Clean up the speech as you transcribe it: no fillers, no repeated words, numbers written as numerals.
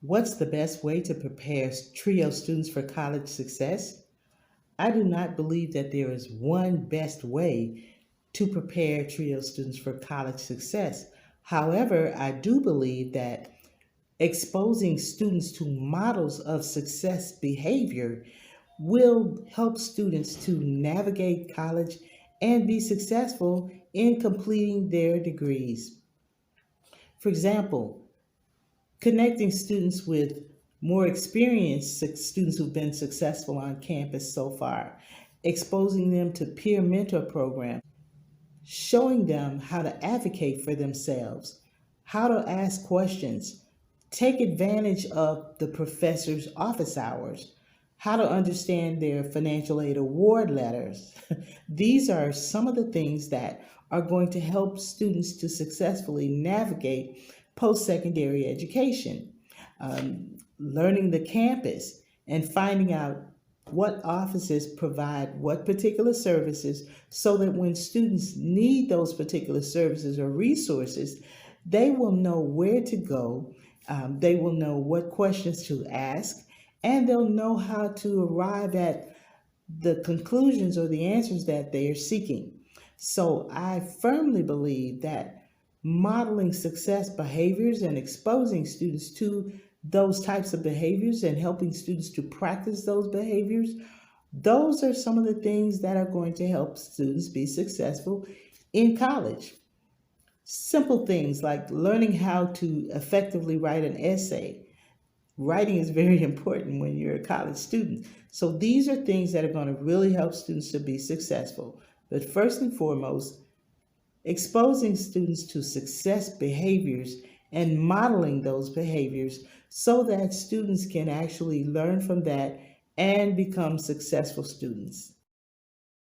What's the best way to prepare TRIO students for college success? I do not believe that there is one best way to prepare TRIO students for college success. However, I do believe that exposing students to models of success behavior will help students to navigate college and be successful in completing their degrees. For example, connecting students with more experienced students who've been successful on campus so far, exposing them to peer mentor programs, showing them how to advocate for themselves, how to ask questions, take advantage of the professor's office hours, how to understand their financial aid award letters. These are some of the things that are going to help students to successfully navigate post secondary education, learning the campus, and finding out what offices provide what particular services so that when students need those particular services or resources, they will know where to go, they will know what questions to ask, and they'll know how to arrive at the conclusions or the answers that they are seeking. So I firmly believe that modeling success behaviors and exposing students to those types of behaviors and helping students to practice those behaviors, those are some of the things that are going to help students be successful in college. Simple things like learning how to effectively write an essay. Writing is very important when you're a college student. So these are things that are going to really help students to be successful. But first and foremost, exposing students to success behaviors and modeling those behaviors so that students can actually learn from that and become successful students.